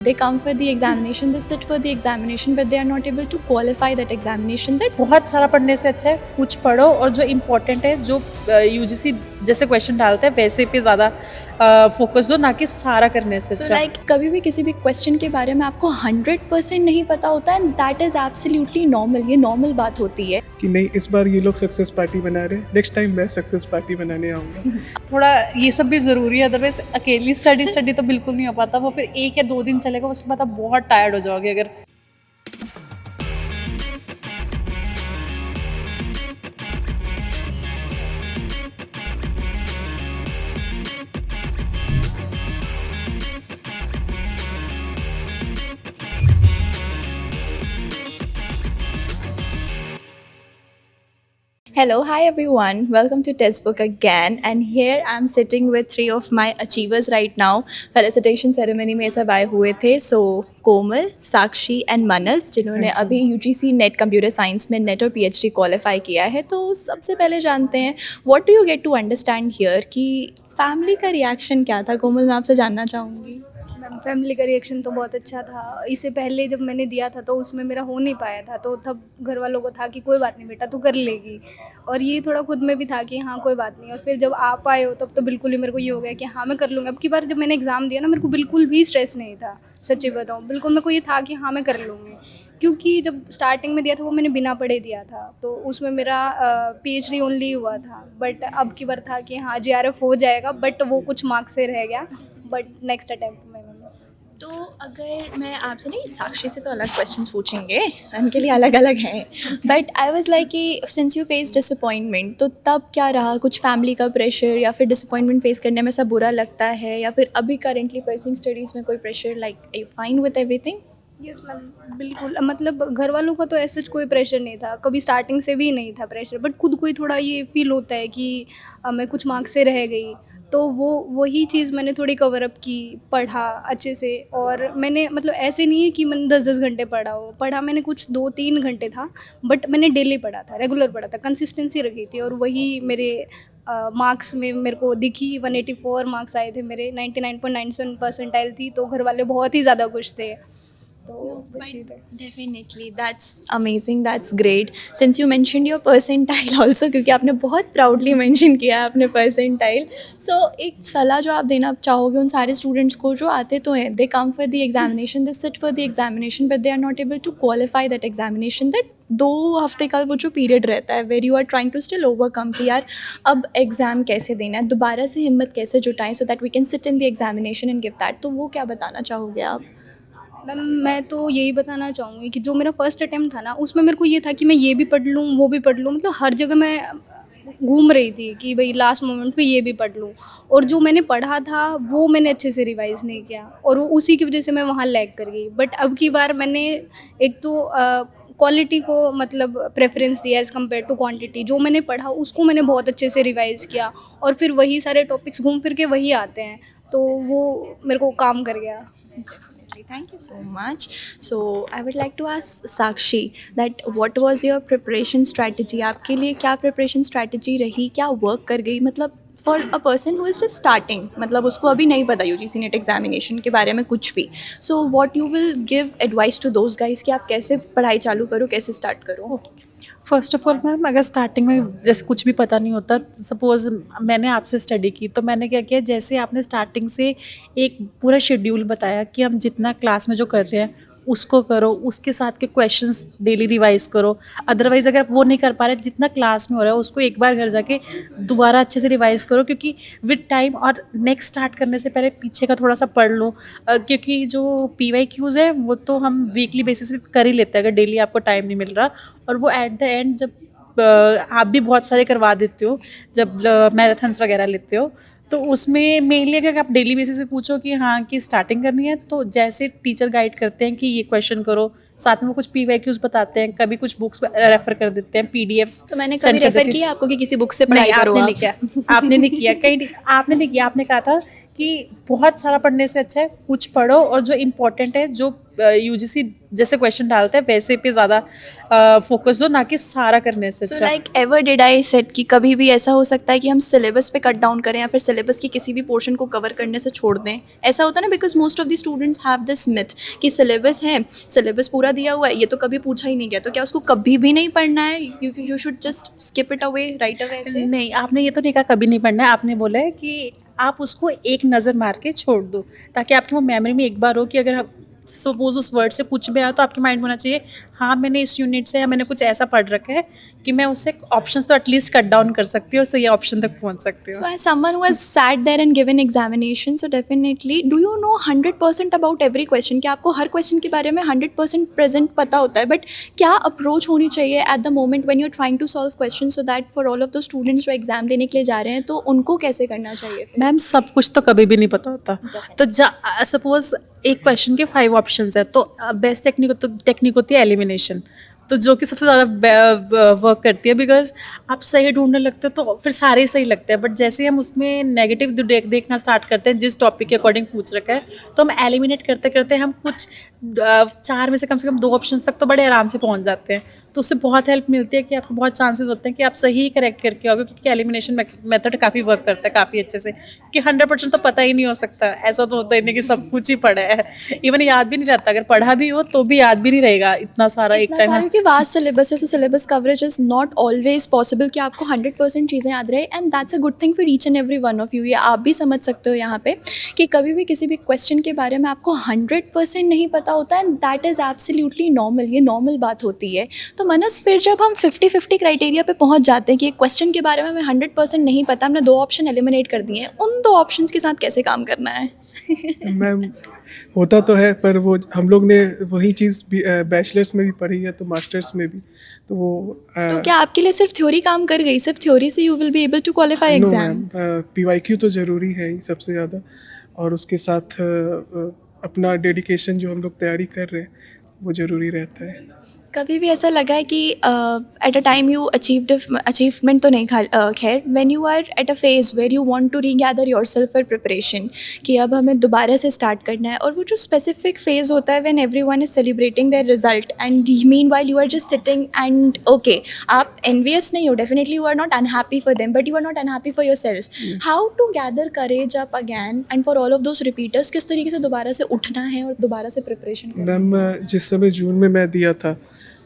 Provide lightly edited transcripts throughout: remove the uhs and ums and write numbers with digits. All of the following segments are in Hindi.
They come for the examination, they sit for the examination, but they are not able to qualify that examination. That बहुत सारा पढ़ने से अच्छा है कुछ पढ़ो और जो इम्पोर्टेंट है, जो यूजीसी जैसे क्वेश्चन डालता है वैसे पे ज़्यादा फोकस दो, ना कि सारा करने से so अच्छा। like कभी भी किसी भी क्वेश्चन के बारे में आपको 100% नहीं पता होता है, दैट इज़ एब्सोल्युटली नॉर्मल, ये नॉर्मल बात होती है कि नहीं इस बार ये लोग सक्सेस पार्टी बना रहे हैं, नेक्स्ट टाइम मैं सक्सेस पार्टी बनाने आऊँगा। थोड़ा ये सब भी ज़रूरी है, अदरवाइज अकेली स्टडी तो बिल्कुल नहीं हो पाता। वो फिर 1 या 2 दिन चलेगा, उसके बाद आप बहुत टायर्ड हो जाओगे अगर। Hello, hi everyone. Welcome to Textbook again. And here I'm sitting with 3 of my achievers right now. Felicitation ceremony में सब आए हुए थे. So कोमल, साक्षी and मनस, जिन्होंने अभी UGC नेट कंप्यूटर साइंस में नेट और PhD क्वालिफाई किया है. तो सबसे पहले जानते हैं what do you get to understand here कि फैमिली का रिएक्शन क्या था. कोमल, मैं आपसे जानना चाहूँगी. मैम, फैमिली का रिएक्शन तो बहुत अच्छा था। इससे पहले जब मैंने दिया था तो उसमें मेरा हो नहीं पाया था, तो तब घर वालों को था कि कोई बात नहीं बेटा, तू कर लेगी। और ये थोड़ा खुद में भी था कि हाँ कोई बात नहीं। और फिर जब आप आए हो तब तो बिल्कुल ही मेरे को ये हो गया कि हाँ मैं कर लूँगी। अब की बार जब मैंने एग्ज़ाम दिया ना, मेरे को बिल्कुल भी स्ट्रेस नहीं था, सच्ची बताऊँ। बिल्कुल मेरे को ये था कि हाँ मैं कर लूँगी, क्योंकि जब स्टार्टिंग में दिया था वो मैंने बिना पढ़े दिया था, तो उसमें मेरा PhD ओनली हुआ था। बट अब की बार था कि हाँ JRF हो जाएगा, बट वो कुछ मार्क्स से रह गया। बट नेक्स्ट अटैम्प्ट में तो अगर मैं आपसे नहीं, साक्षी से तो अलग क्वेश्चंस पूछेंगे, उनके लिए अलग अलग हैं, बट आई वाज लाइक कि सिंस यू फेस डिसअपॉइंटमेंट, तो तब क्या रहा? कुछ फैमिली का प्रेशर या फिर डिसअपॉइंटमेंट फेस करने में सब बुरा लगता है, या फिर अभी करेंटली परसिंग स्टडीज़ में कोई pressure, like I fine with everything? Yes ma'am, बिल्कुल। मतलब घर वालों का तो ऐसा कोई प्रेशर नहीं था, कभी स्टार्टिंग से भी नहीं था प्रेशर। बट खुद को ही थोड़ा ये फील होता है कि मैं कुछ मार्क्स से रह गई, तो वही चीज़ मैंने थोड़ी कवर अप की, पढ़ा अच्छे से। और मैंने मतलब ऐसे नहीं है कि मैंने 10-10 घंटे पढ़ा मैंने कुछ 2-3 घंटे था, बट मैंने डेली पढ़ा था, रेगुलर पढ़ा था, कंसिस्टेंसी रखी थी। और वही मेरे मार्क्स में मेरे को दिखी। 184 मार्क्स आए थे मेरे, 99.97 परसेंटाइल थी, तो घर वाले बहुत ही ज़्यादा खुश थे। Definitely, that's amazing, that's great. Since you mentioned your percentile also, क्योंकि आपने बहुत proudly mention किया आपने percentile. So एक सलाह जो आप देना चाहोगे उन सारे students को जो आते तो हैं, they come for the examination, they sit for the examination, but they are not able to qualify that examination. That 2 हफ्ते का वो जो पीरियड रहता है where you are trying to still overcome कि यार अब एग्ज़ाम कैसे देना है, दोबारा से हिम्मत कैसे जुटाएं so that we can sit in the examination and give that. तो वो क्या बताना चाहोगे आप? मैम, मैं तो यही बताना चाहूँगी कि जो मेरा फर्स्ट अटैम्प्ट था ना, उसमें मेरे को ये था कि मैं ये भी पढ़ लूँ, वो भी पढ़ लूँ। मतलब हर जगह मैं घूम रही थी कि भाई लास्ट मोमेंट पे ये भी पढ़ लूँ। और जो मैंने पढ़ा था वो मैंने अच्छे से रिवाइज़ नहीं किया, और वो उसी की वजह से मैं वहाँ लैग कर गई। बट अब की बार मैंने एक तो क्वालिटी को मतलब प्रेफरेंस दिया एज़ कम्पेयर टू क्वान्टिटी। जो मैंने पढ़ा उसको मैंने बहुत अच्छे से रिवाइज़ किया, और फिर वही सारे टॉपिक्स घूम फिर के वही आते हैं, तो वो मेरे को काम कर गया। Thank you so much. So I would like to ask Sakshi that what was your preparation strategy? आपके लिए क्या preparation strategy रही, क्या work कर गई? मतलब for a person who is just starting, मतलब उसको अभी नहीं पता UGC नेट examination के बारे में कुछ भी. So what you will give advice to those guys कि आप कैसे पढ़ाई चालू करो, कैसे start करो? फर्स्ट ऑफ ऑल मैम, अगर स्टार्टिंग में जैसे कुछ भी पता नहीं होता, सपोज़ मैंने आपसे स्टडी की, तो मैंने क्या किया, जैसे आपने स्टार्टिंग से एक पूरा शेड्यूल बताया कि हम जितना क्लास में जो कर रहे हैं उसको करो, उसके साथ के क्वेश्चंस डेली रिवाइज करो। अदरवाइज़ अगर वो नहीं कर पा रहे, जितना क्लास में हो रहा है उसको एक बार घर जाके दोबारा अच्छे से रिवाइज करो, क्योंकि विद टाइम और नेक्स्ट स्टार्ट करने से पहले पीछे का थोड़ा सा पढ़ लो। क्योंकि जो PYQs है वो तो हम वीकली बेसिस पे कर ही लेते हैं अगर डेली आपको टाइम नहीं मिल रहा। और वो एट द एंड जब आप भी बहुत सारे करवा देते हो, जब मैराथन्स वगैरह लेते हो, तो उसमें मेनली अगर आप डेली बेसिस पे पूछो कि हाँ कि स्टार्टिंग करनी है, तो जैसे टीचर गाइड करते हैं कि ये क्वेश्चन करो, साथ में वो कुछ PYQs बताते हैं, कभी कुछ बुक्स रेफर कर देते हैं, PDFs। तो मैंने कभी रेफर किया आपको कि किसी बुक से पढ़ाई करो? आपने नहीं किया, आपने नहीं किया, कहीं आपने नहीं किया। आपने कहा था कि बहुत सारा पढ़ने से अच्छा है कुछ पढ़ो और जो इम्पोर्टेंट है, जो यूजीसी जैसे क्वेश्चन डालता है वैसे पे ज़्यादा फोकस दो, ना कि सारा करने से सो अच्छा। Like ever did I set कि कभी भी ऐसा हो सकता है कि हम सिलेबस पे कट डाउन करें या फिर सिलेबस की किसी भी पोर्शन को कवर करने से छोड़ दें? ऐसा होता है ना, because most of the students have this myth कि सिलेबस है, सिलेबस पूरा दिया हुआ है, ये तो कभी पूछा ही नहीं गया, तो क्या उसको कभी भी नहीं पढ़ना है? You should just skip it away right away ऐसे? नहीं, आपने ये तो नहीं कहा कभी नहीं पढ़ना है, आपने बोला है कि आप उसको एक नज़र मार के छोड़ दो, ताकि आपकी वो मेमोरी में एक बार हो कि अगर सपोज उस वर्ड से कुछ भी आया तो आपके माइंड में होना चाहिए हाँ मैंने इस यूनिट से या मैंने कुछ ऐसा पढ़ रखा है कि मैं उससे ऑप्शंस तो एटलीस्ट कट डाउन कर सकती हूँ और सही ऑप्शन तक पहुँच सकती So हूँ। as someone who has sat there and given examination, so definitely, do you know 100% about every question? क्या आपको हर क्वेश्चन के बारे में 100% प्रेजेंट पता होता है? बट क्या अप्रोच होनी चाहिए at the moment when you are trying to solve question, so that for all of the students जो एग्जाम देने के लिए जा रहे हैं, तो उनको कैसे करना चाहिए? मैम सब कुछ तो कभी भी नहीं पता होता, तो सपोज एक क्वेश्चन के 5 ऑप्शंस है तो बेस्ट टेक्निक होती है एलिमिनेशन, तो जो कि सबसे ज़्यादा वर्क करती है, बिकॉज आप सही ढूंढने लगते हो तो फिर सारे ही सही लगते हैं, बट जैसे ही हम उसमें नेगेटिव देखना स्टार्ट करते हैं जिस टॉपिक के अकॉर्डिंग पूछ रखा है, तो हम एलिमिनेट करते करते हम कुछ 4 में से कम 2 ऑप्शंस तक तो बड़े आराम से पहुंच जाते हैं, तो उससे बहुत हेल्प मिलती है कि आपको बहुत चांसेस होते हैं कि आप सही करेक्ट करके आओगे, क्योंकि एलिमिनेशन मेथड काफ़ी वर्क करता है काफ़ी अच्छे से, कि 100% तो पता ही नहीं हो सकता, ऐसा तो होता ही नहीं कि सब कुछ ही पढ़ा है, इवन याद भी नहीं रहता, अगर पढ़ा भी हो तो भी याद भी नहीं रहेगा इतना सारा एक इतना टाइम। सारे कि वास्ट सिलेबस है, तो syllabus coverage is not always possible कि आपको 100% चीज़ें याद रहे, and that's a good thing for each and every one of you. ये आप भी समझ सकते हो यहाँ पे कि कभी भी किसी भी क्वेश्चन के बारे में आपको 100% नहीं पता होता है, and that is absolutely normal, ये नॉर्मल बात होती है। तो मनस, फिर जब हम 50-50 क्राइटेरिया पे पहुँच जाते हैं कि एक क्वेश्चन के बारे में हमें 100% नहीं पता, हमने 2 ऑप्शन एलिमिनेट कर दिए हैं, उन 2 ऑप्शन के साथ कैसे काम करना है? मैम होता तो है, पर वो हम लोग ने वही चीज़ भी बैचलर्स में भी पढ़ी है तो मास्टर्स में भी, तो वो तो क्या आपके लिए सिर्फ थ्योरी काम कर गई? सिर्फ थ्योरी से you will be able to qualify no exam? Ma'am, PYQ तो ज़रूरी है ही सबसे ज़्यादा, और उसके साथ अपना डेडिकेशन जो हम लोग तैयारी कर रहे हैं वो ज़रूरी रहता है। कभी भी ऐसा लगा है कि at a time you achievement तो नहीं, खैर, when you are at a phase where you want to regather yourself for preparation, कि अब हमें दोबारा से स्टार्ट करना है, और वो जो स्पेसिफिक फेज होता है when everyone is celebrating their result and meanwhile you are just sitting and okay, आप एनवियस नहीं हो, definitely you are not unhappy for them, but you are not unhappy for yourself. How to gather courage up again and for all of those repeaters, किस तरीके से दोबारा से उठना है और दोबारा से प्रिपरेशन करना है? मैम जिस समय जून में मैं दिया था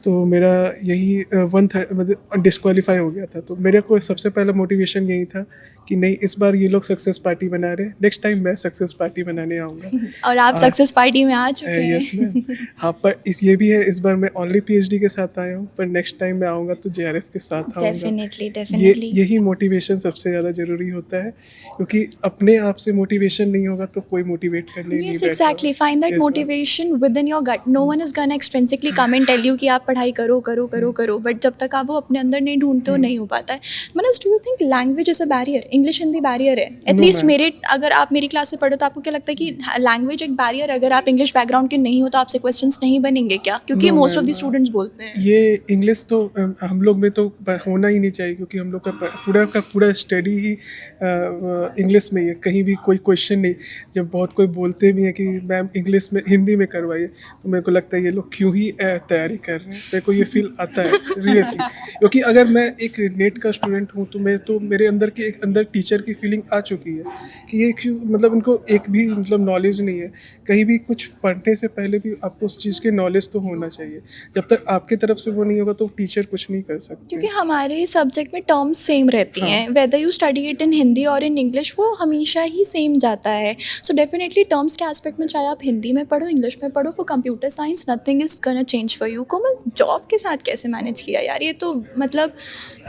तो मेरा यही मतलब डिस्क्वालीफाई हो गया था, तो मेरे को सबसे पहला मोटिवेशन यही था कि नहीं, इस बार ये लोग सक्सेस पार्टी बना रहे हैं, नेक्स्ट टाइम मैं सक्सेस पार्टी बनाने आऊँगा। और आप सक्सेस पार्टी में आ चुके हैं। यस मैम, हाँ, पर ये भी है, इस बार मैं ओनली PhD के साथ आया हूँ, पर नेक्स्ट टाइम मैं आऊँगा तो JRF के साथ आऊँगा। डेफिनेटली यही मोटिवेशन सबसे ज़्यादा ज़रूरी होता है, क्योंकि अपने आप से मोटिवेशन नहीं होगा तो कोई मोटिवेट करने नहीं Yes, बैठेगा। exactly. Find that Yes, ma'am. motivation within your gut. No one is gonna extrinsically come and tell you कि आप पढ़ाई करो करो करो करो, बट जब तक आप वो अपने अंदर नहीं ढूंढते हो नहीं हो पाता है। Manas, do you think language is a barrier? English Hindi barrier है? At least ma'am. मेरे, अगर आप मेरी क्लास से पढ़ो तो आपको क्या लगता है कि लैंग्वेज एक बैरियर, अगर आप इंग्लिश बैकग्राउंड के नहीं हो तो आपसे क्वेश्चंस नहीं बनेंगे क्या? क्योंकि No, most of ma'am. The students बोलते हैं। ये इंग्लिश तो हम लोग में तो होना ही नहीं चाहिए, क्योंकि हम लोग का पूरा स्टडी ही इंग्लिश में ही है, कहीं भी कोई क्वेश्चन नहीं। जब बहुत कोई बोलते भी हैं कि मैम इंग्लिश में हिंदी में करवाइए, तो मेरे को लगता है ये लोग क्यों ही तैयारी कर रहे हैं, मेरे को ये फील आता है सीरियसली, क्योंकि अगर मैं एक नेट का स्टूडेंट हूँ तो मेरे अंदर की अंदर टीचर की फीलिंग आ चुकी है कि ये क्यों, मतलब उनको एक भी मतलब नॉलेज नहीं है, कहीं भी कुछ पढ़ने से पहले भी आपको उस चीज़ के नॉलेज तो होना चाहिए, जब तक आपकी तरफ से वो नहीं होगा तो टीचर कुछ नहीं कर सकते। क्योंकि हमारे सब्जेक्ट में टर्म्स सेम रहती हैं, whether you study it in Hindi और इन इंग्लिश, वो हमेशा ही सेम जाता है। सो डेफिनेटली टर्म्स के एस्पेक्ट में, चाहे आप हिंदी में पढ़ो, इंग्लिश में पढ़ो, for computer science nothing is gonna change for you. Komal, job के साथ कैसे मैनेज किया यार? ये तो मतलब,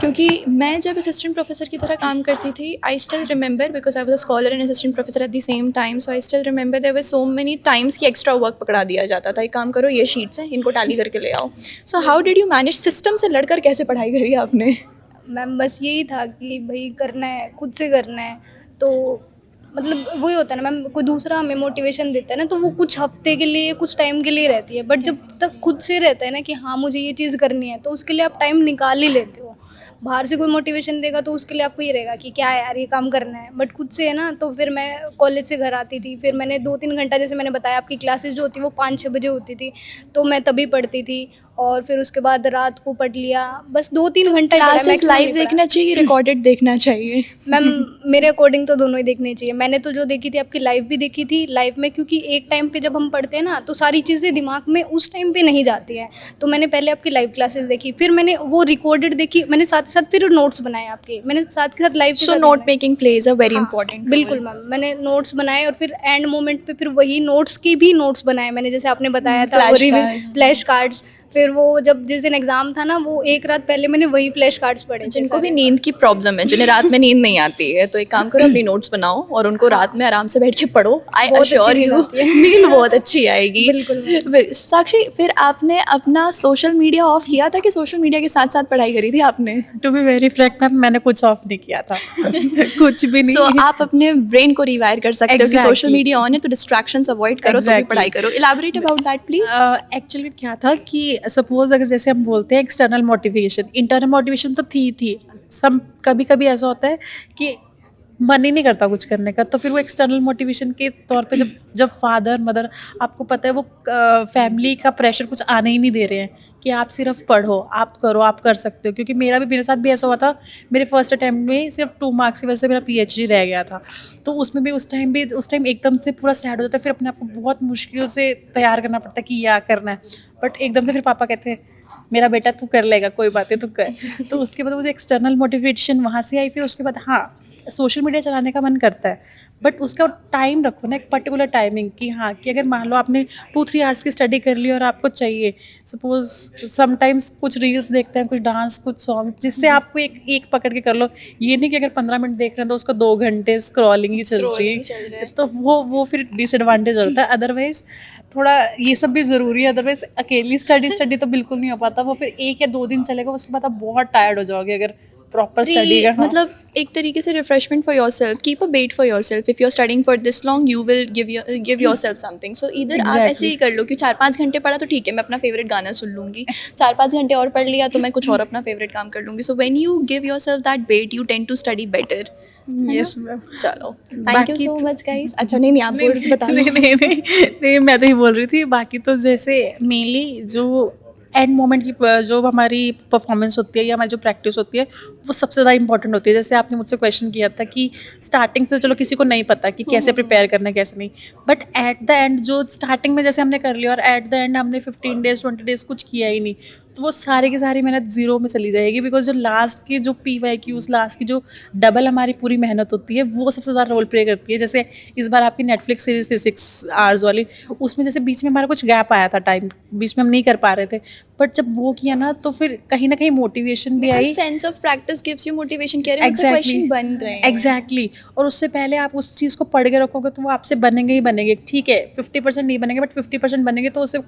क्योंकि मैं जब असिस्टेंट प्रोफेसर की तरह काम करती थी, I still remember, because I was a scholar and assistant professor at the same time, so I still remember there were so many times कि एक्स्ट्रा वर्क पकड़ा दिया जाता था। एक काम करो, ये शीट्स हैं, इनको टैली करके ले आओ। So how did you manage? System से लड़कर कैसे पढ़ाई करी आपने? मैम बस यही था कि भाई करना है, खुद से करना है, तो मतलब वही होता है ना मैम, कोई दूसरा हमें मोटिवेशन देता है ना, तो वो कुछ हफ्ते के लिए, कुछ टाइम के लिए रहती है, बट जब तक खुद से रहता है ना कि हाँ मुझे ये चीज़ करनी है, तो उसके लिए आप टाइम निकाल ही लेते हो। बाहर से कोई मोटिवेशन देगा तो उसके लिए आपको ये रहेगा कि क्या है यार ये काम करना है, बट खुद से है ना। तो फिर मैं कॉलेज से घर आती थी, फिर मैंने 2-3 घंटा, जैसे मैंने बताया आपकी क्लासेस जो होती है वो 5-6 बजे होती थी, तो मैं तभी पढ़ती थी। और फिर उसके बाद रात को पढ़ लिया, बस 2-3 घंटा ही पढ़ा, क्लासेस maximum लाइव नहीं पढ़ा। देखना चाहिए कि रिकॉर्डेड देखना चाहिए? मैम मेरे अकॉर्डिंग तो दोनों ही देखने चाहिए। मैंने तो जो देखी थी आपकी लाइव भी देखी थी, लाइव में क्योंकि एक टाइम पे जब हम पढ़ते हैं ना तो सारी चीज़ें दिमाग में उस टाइम पे नहीं जाती हैं, तो मैंने पहले आपकी लाइव क्लासेस देखी, फिर मैंने वो रिकॉर्डेड देखी, मैंने साथ ही साथ फिर नोट्स बनाए आपके, मैंने साथ के साथ लाइव के सो साथ नोट बनाए। मेकिंग प्लेज अ वेरी हाँ, इंपॉर्टेंट बिल्कुल मैम, मैंने नोट्स बनाए और फिर एंड मोमेंट पे फिर वही नोट्स के भी नोट्स बनाए मैंने, जैसे आपने बताया था वो flashcards। Flash cards. फिर वो जब जिस दिन एग्जाम था ना वो एक रात पहले मैंने वही फ्लैश कार्ड्स पढ़े थे जिनको भी सारे। नींद की प्रॉब्लम है, जिन्हें रात में नींद नहीं आती है, तो एक काम करो, अपनी नोट्स बनाओ और उनको रात में आराम से बैठ के पढ़ो। आई बहुत अच्छी अश्योर नींद यू आती है। नींद बहुत अच्छी आएगी। बिल्कुल। साक्षी, फिर आपने अपना सोशल मीडिया ऑफ किया था कि सोशल मीडिया के साथ साथ पढ़ाई करी थी आपने? To be very frank ma'am, मैंने कुछ ऑफ नहीं किया था कुछ भी नहीं। सो आप अपने ब्रेन को रिवायर कर सकते हो कि सोशल Exactly. मीडिया ऑन है तो डिस्ट्रैक्शंस अवॉइड करो, तो भी Exactly. पढ़ाई करो। Elaborate about that please. Actually क्या था कि सपोज अगर जैसे हम बोलते हैं एक्सटर्नल मोटिवेशन, इंटरनल मोटिवेशन तो थी सब। कभी कभी ऐसा होता है कि मन ही नहीं करता कुछ करने का, तो फिर वो एक्सटर्नल मोटिवेशन के तौर पे जब जब फादर मदर, आपको पता है वो फैमिली का प्रेशर कुछ आने ही नहीं दे रहे हैं कि आप सिर्फ पढ़ो, आप करो, आप कर सकते हो। क्योंकि मेरे साथ भी ऐसा हुआ था, मेरे फर्स्ट अटैम्प्ट में सिर्फ 2 मार्क्स की वजह से मेरा PhD रह गया था। तो उसमें भी उस टाइम एकदम से पूरा सैड हो जाता है, फिर अपने आप को बहुत मुश्किल से तैयार करना पड़ता है कि क्या करना है। बट एकदम से फिर पापा कहते हैं मेरा बेटा तू कर लेगा, कोई बात नहीं तू कर। तो उसके बाद मुझे एक्सटर्नल मोटिवेशन वहाँ से आई। फिर उसके बाद हाँ, सोशल मीडिया चलाने का मन करता है, बट उसका टाइम रखो ना, एक पर्टिकुलर टाइमिंग कि हाँ, कि अगर मान लो आपने 2-3 आवर्स की स्टडी कर ली और आपको चाहिए, सपोज समटाइम्स कुछ रील्स देखते हैं, कुछ डांस, कुछ सॉन्ग, जिससे आपको एक पकड़ के कर लो। ये नहीं कि अगर 15 मिनट देख रहे हैं तो उसका 2 घंटे स्क्रॉलिंग ही चल रही है, तो वो फिर डिसएडवांटेज होता है। अदरवाइज थोड़ा ये सब भी ज़रूरी है, अदरवाइज अकेली स्टडी तो बिल्कुल नहीं हो पाता। वो फिर 1 या 2 दिन चलेगा, उसके बाद आप बहुत टायर्ड हो जाओगे अगर प्रॉपर स्टडी का। मतलब एक तरीके से refreshment for yourself, keep a bet for yourself. If you are studying for this long you will give yourself something. So इधर आप Exactly. ऐसे ही कर लो कि 4-5 घंटे पढ़ा तो ठीक है, मैं अपना फेवरेट गाना सुन लूंगी। 4-5 घंटे और पढ़ लिया तो मैं कुछ और अपना फेवरेट काम कर लूंगी। So when you give yourself that bet you tend to study better. Yes ma'am. चलो, थैंक यू बाकी सो तो- मच गाइस। अच्छा नहीं आप बोल रहे थे, बता लो। नहीं, मैं तो ही बोल रही थी। बाकी तो जैसे मेनली जो एंड मोमेंट की जो हमारी परफॉर्मेंस होती है या हमारी जो प्रैक्टिस होती है, वो सबसे ज़्यादा इंपॉर्टेंट होती है। जैसे आपने मुझसे क्वेश्चन किया था कि स्टार्टिंग से चलो किसी को नहीं पता कि कैसे प्रिपेयर करना है कैसे नहीं, बट एट द एंड जो स्टार्टिंग में जैसे हमने कर लिया और एट द एंड हमने 15 डेज 20 डेज कुछ किया ही नहीं, तो वो सारी की सारी मेहनत जीरो में चली जाएगी। बिकॉज जो लास्ट की जो PYQs, लास्ट की जो डबल हमारी पूरी मेहनत होती है, वो सबसे ज़्यादा रोल प्ले करती है। जैसे इस बार आपकी नेटफ्लिक्स सीरीज थी 6 आवर्स वाली, उसमें जैसे बीच में हमारा कुछ गैप आया था, टाइम बीच में हम नहीं कर पा रहे थे, बट जब वो किया ना तो फिर कहीं ना कहीं मोटिवेशन भी आई। Sense of practice gives you motivation. कह रहे हैं क्वेश्चन बन रहे हैं। एग्जैक्टली। और उससे पहले आप उस चीज़ को पढ़ के रखोगे तो वो आपसे बनेंगे ही बनेंगे। ठीक है 50% नहीं बनेंगे, बट 50% बनेंगे, तो उससे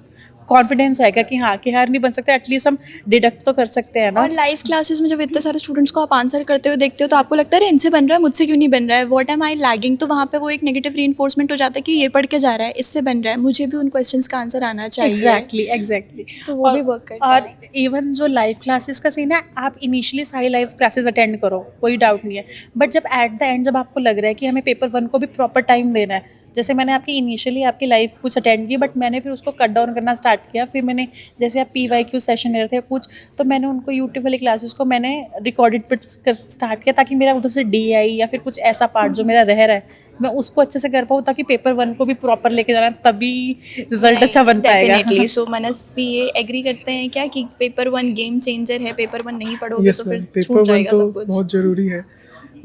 कॉन्फिडेंस आएगा कि हाँ, कि हर नहीं बन सकते, एटलीस्ट हम डिडक्ट तो कर सकते हैं ना। और लाइव क्लासेस में जब इतने सारे स्टूडेंट्स को आप आंसर करते हुए देखते हो तो आपको लगता है अरे इनसे बन रहा है, मुझसे क्यों नहीं बन रहा है, व्हाट एम आई लैगिंग। तो वहाँ पे वो एक नेगेटिव रीइंफोर्समेंट हो जाता है कि ये पढ़ के जा रहा है, इससे बन रहा है, मुझे भी उन क्वेश्चंस का आंसर आना चाहिए। एग्जैक्टली। तो वो भी वर्क करता है। और इवन जो लाइव क्लासेस का सीन है, आप इनिशियली सारी लाइव क्लासेस अटेंड करो, कोई डाउट नहीं है, बट जब एट द एंड जब आपको लग रहा है कि हमें पेपर 1 को भी प्रॉपर टाइम देना है, जैसे मैंने आपकी इनिशियली आपकी लाइव कुछ अटेंड की, बट मैंने फिर उसको कट डाउन करना स्टार्ट किया। फिर मैंने जैसे आप PYQ सेशन ले रहे थे कुछ, तो मैंने उनको यूट्यूब वाली क्लासेस को मैंने रिकॉर्डेड पे स्टार्ट किया, ताकि मेरा उधर से DI या फिर कुछ ऐसा पार्ट जो मेरा रह रहा है, मैं उसको अच्छे से कर पाऊँ, ताकि पेपर 1 को भी प्रॉपर लेके जाना, तभी रिजल्ट अच्छा बन पाएगा। डेफिनेटली। सो मनस भी ये एग्री करते हैं क्या कि पेपर 1 गेम चेंजर है, पेपर 1 नहीं पढ़ोगे तो फिर पेपर छूट 1 जाएगा तो सब कुछ। बहुत ज़रूरी है।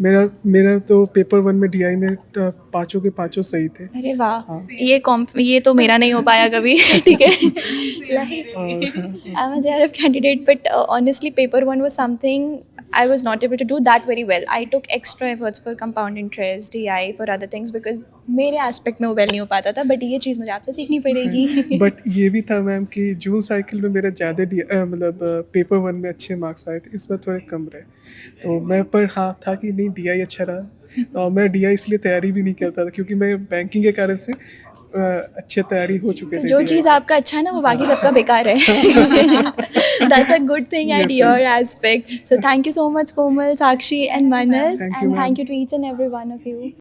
मेरा तो पेपर 1 में DI में 5 के 5 सही थे। अरे वाह, ये तो मेरा नहीं हो पाया कभी। ठीक है, I am a JRF candidate, but honestly paper 1 was something I was not able to do that very well. I took extra efforts for compound interest, DI, for other things because मेरे एस्पेक्ट में वो वेल नहीं हो पाता था, बट ये चीज़ मुझे आपसे सीखनी पड़ेगी। बट ये भी था मैम कि जून साइकिल में मेरा ज़्यादा मतलब पेपर 1 में अच्छे मार्क्स आए थे, इस बार थोड़े कम रहे, तो मैं पर हाँ था कि नहीं DI अच्छा रहा। और मैं DI इसलिए तैयारी भी नहीं करता था क्योंकि मैं बैंकिंग के कारण से अच्छे तैयारी हो चुके तो थे जो चीज़ आपका अच्छा है ना वो बाकी सबका बेकार है. That's a good thing at Yes, your aspect. So thank you so much Komal, Sakshi and Manas, Thank you, and ma'am. thank you to each and every one of you.